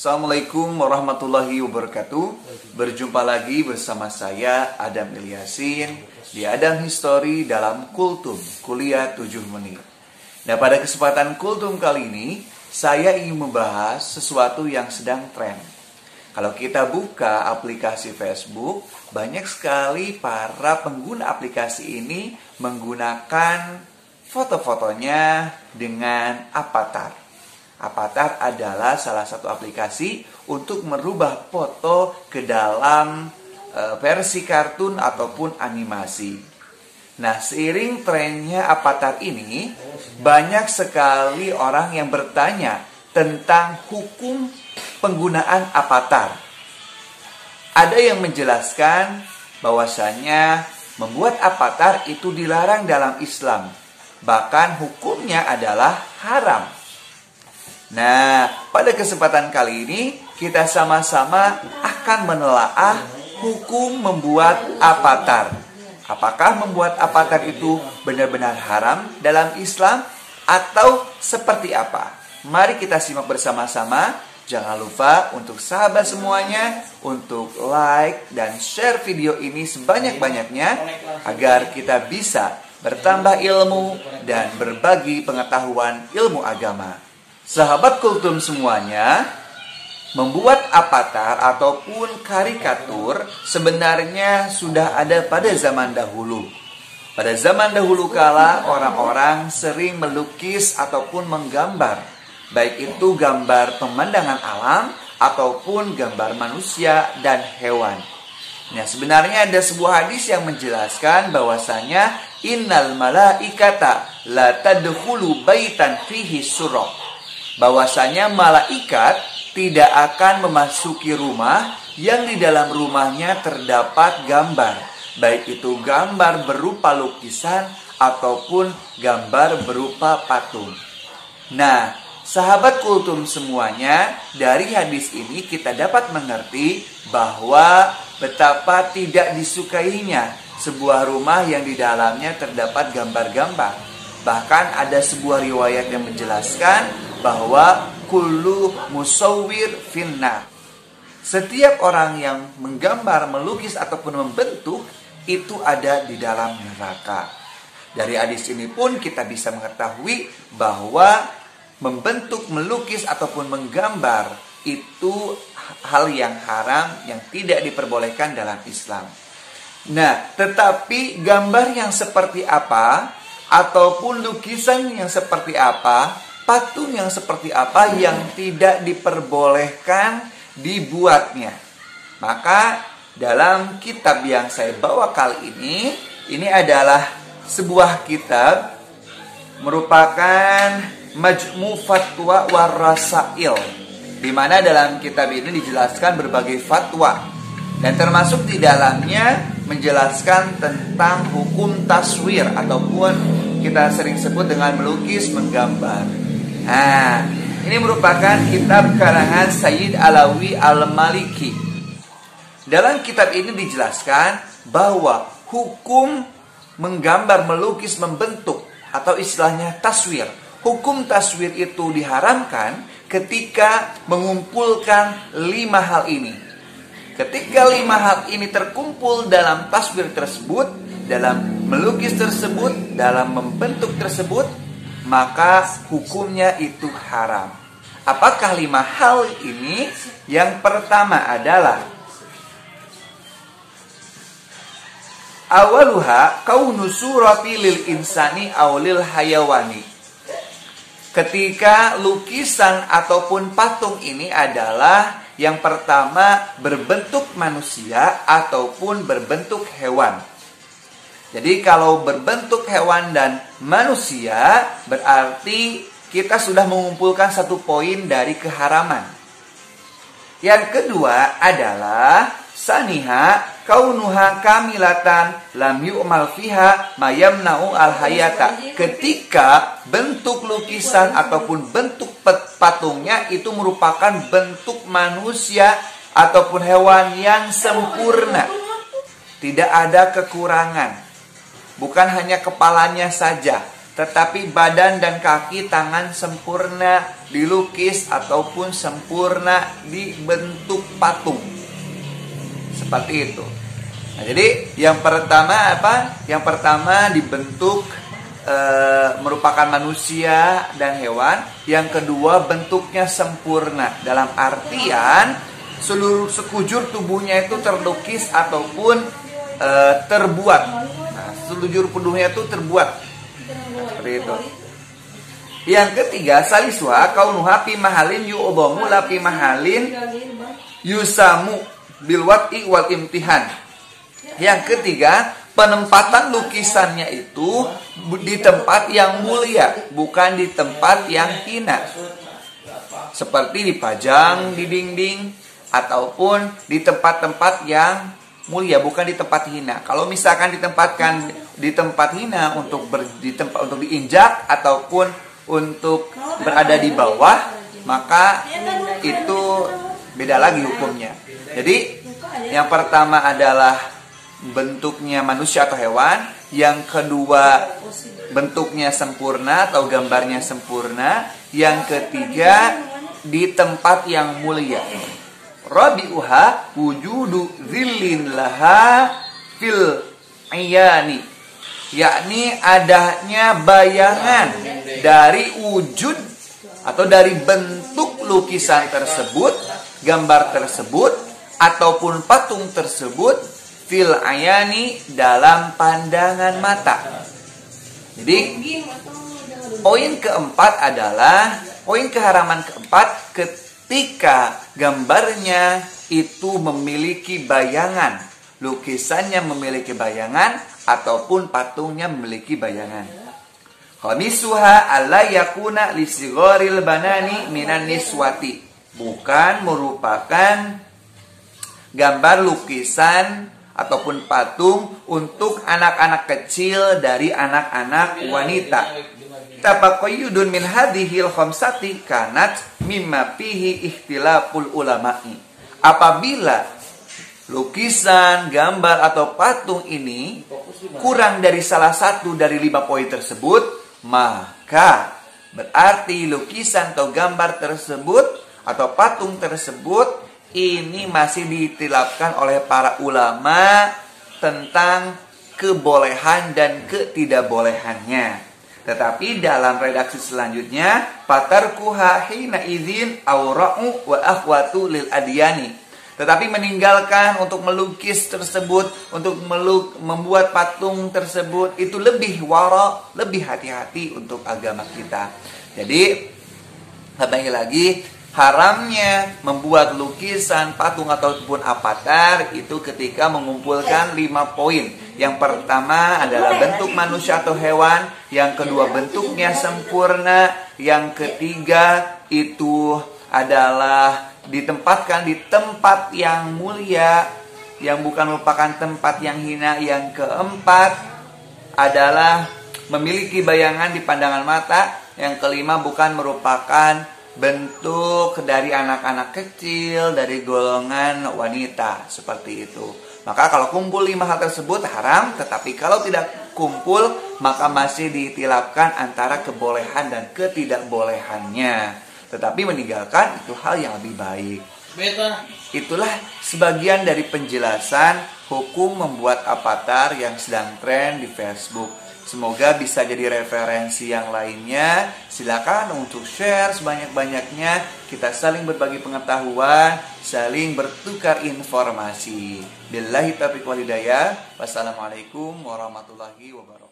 Assalamualaikum warahmatullahi wabarakatuh. Berjumpa lagi bersama saya Adam Ilyasin di Adam History dalam Kultum Kuliah 7 Menit. Nah, pada kesempatan Kultum kali ini saya ingin membahas sesuatu yang sedang tren. Kalau kita buka aplikasi Facebook, banyak sekali para pengguna aplikasi ini menggunakan foto-fotonya dengan avatar. Avatar adalah salah satu aplikasi untuk merubah foto ke dalam versi kartun ataupun animasi. Nah, seiring trennya avatar ini, banyak sekali orang yang bertanya tentang hukum penggunaan avatar. Ada yang menjelaskan bahwasanya membuat avatar itu dilarang dalam Islam. Bahkan hukumnya adalah haram. Nah, pada kesempatan kali ini kita sama-sama akan menelaah hukum membuat avatar. Apakah membuat avatar itu benar-benar haram dalam Islam atau seperti apa? Mari kita simak bersama-sama. Jangan lupa untuk sahabat semuanya untuk like dan share video ini sebanyak-banyaknya agar kita bisa bertambah ilmu dan berbagi pengetahuan ilmu agama. Sahabat Kultum semuanya, membuat avatar ataupun karikatur sebenarnya sudah ada pada zaman dahulu. Pada zaman dahulu kala, orang-orang sering melukis ataupun menggambar, baik itu gambar pemandangan alam ataupun gambar manusia dan hewan. Nah, sebenarnya ada sebuah hadis yang menjelaskan bahwasanya innal malaikata la tadkhulu baitan fihi surah. Bahwasanya malaikat tidak akan memasuki rumah yang di dalam rumahnya terdapat gambar, baik itu gambar berupa lukisan ataupun gambar berupa patung. Nah, sahabat Kultum semuanya, dari hadis ini kita dapat mengerti bahwa betapa tidak disukainya sebuah rumah yang di dalamnya terdapat gambar-gambar. Bahkan ada sebuah riwayat yang menjelaskan bahwa kullu musawwir finnar. Setiap orang yang menggambar, melukis ataupun membentuk itu ada di dalam neraka. Dari hadis ini pun kita bisa mengetahui bahwa membentuk, melukis ataupun menggambar itu hal yang haram yang tidak diperbolehkan dalam Islam. Nah, tetapi gambar yang seperti apa ataupun lukisan yang seperti apa, patung yang seperti apa yang tidak diperbolehkan dibuatnya. Maka dalam kitab yang saya bawa kali ini adalah sebuah kitab merupakan Majmu' Fatwa war Rasail, di mana dalam kitab ini dijelaskan berbagai fatwa dan termasuk di dalamnya menjelaskan tentang hukum taswir ataupun kita sering sebut dengan melukis, menggambar. Nah, ini merupakan kitab karangan Sayyid Alawi Al-Maliki. Dalam kitab ini dijelaskan bahwa hukum menggambar, melukis, membentuk atau istilahnya taswir. Hukum taswir itu diharamkan ketika mengumpulkan 5 hal ini. Ketika 5 hal ini terkumpul dalam taswir tersebut, dalam melukis tersebut, dalam membentuk tersebut, maka hukumnya itu haram. Apakah 5 hal ini? Yang pertama adalah awaluha kaunu surati lil insani aw lil hayawani. Ketika lukisan ataupun patung ini adalah yang pertama berbentuk manusia ataupun berbentuk hewan. Jadi kalau berbentuk hewan dan manusia berarti kita sudah mengumpulkan 1 poin dari keharaman. Yang kedua adalah saniha kaunuha kamilatan lam yu'mal fiha mayamna'u al-hayata. Ketika bentuk lukisan ataupun bentuk patungnya itu merupakan bentuk manusia ataupun hewan yang sempurna. Tidak ada kekurangan. Bukan hanya kepalanya saja, tetapi badan dan kaki tangan sempurna dilukis ataupun sempurna dibentuk patung. Seperti itu. Nah, jadi yang pertama apa? Yang pertama dibentuk merupakan manusia dan hewan. Yang kedua bentuknya sempurna, dalam artian seluruh sekujur tubuhnya itu terlukis ataupun terbuat. Nah, seluruh tubuhnya itu terbuat. Nah, seperti itu. Yang ketiga, saliswa kaunuha fi mahalin yu'dhamu la fi mahalin yusamu bil wad'i wal imtihan. Yang ketiga, penempatan lukisannya itu di tempat yang mulia, bukan di tempat yang hina. Seperti dipajang di dinding ataupun di tempat-tempat yang mulia, bukan di tempat hina. Kalau misalkan ditempatkan di tempat hina untuk untuk diinjak ataupun untuk berada di bawah, maka itu beda lagi hukumnya. Jadi yang pertama adalah bentuknya manusia atau hewan, yang kedua bentuknya sempurna atau gambarnya sempurna, yang ketiga di tempat yang mulia. Rabi'uha wujudu zillin laha fil ayani, yakni adanya bayangan dari wujud atau dari bentuk lukisan tersebut, gambar tersebut ataupun patung tersebut fil ayani, dalam pandangan mata. Jadi poin keempat adalah poin keharaman keempat, ketika gambarnya itu memiliki bayangan, lukisannya memiliki bayangan ataupun patungnya memiliki bayangan. Khamisuha alla yakuna li sigharil banani minan niswati, bukan merupakan gambar lukisan ataupun patung untuk anak-anak kecil dari anak-anak wanita. Tabaqayyudun min hadhil khamsati kanat mimma fihi ikhtilaful ulama'i. Apabila lukisan, gambar atau patung ini kurang dari salah satu dari 5 poin tersebut, maka berarti lukisan atau gambar tersebut atau patung tersebut ini masih ditilapkan oleh para ulama tentang kebolehan dan ketidakbolehannya. Tetapi dalam redaksi selanjutnya, fatarkuha hina idzin aura'u wa akhwatu lil adyani. Tetapi meninggalkan untuk melukis tersebut, untuk membuat patung tersebut, itu lebih wara, lebih hati-hati untuk agama kita. Jadi, kembali lagi, haramnya membuat lukisan, patung ataupun avatar itu ketika mengumpulkan 5 poin. Yang pertama adalah bentuk manusia atau hewan, yang kedua bentuknya sempurna, yang ketiga itu adalah ditempatkan di tempat yang mulia, yang bukan merupakan tempat yang hina, yang keempat adalah memiliki bayangan di pandangan mata, yang kelima bukan merupakan bentuk dari anak-anak kecil, dari golongan wanita, seperti itu. Maka kalau kumpul 5 hal tersebut haram, tetapi kalau tidak kumpul maka masih ditilapkan antara kebolehan dan ketidakbolehannya. Tetapi meninggalkan itu hal yang lebih baik. Itulah sebagian dari penjelasan hukum membuat avatar yang sedang tren di Facebook. Semoga bisa jadi referensi yang lainnya. Silakan untuk share sebanyak-banyaknya. Kita saling berbagi pengetahuan, saling bertukar informasi. Billahi taufiq wal hidayah. Wassalamualaikum warahmatullahi wabarakatuh.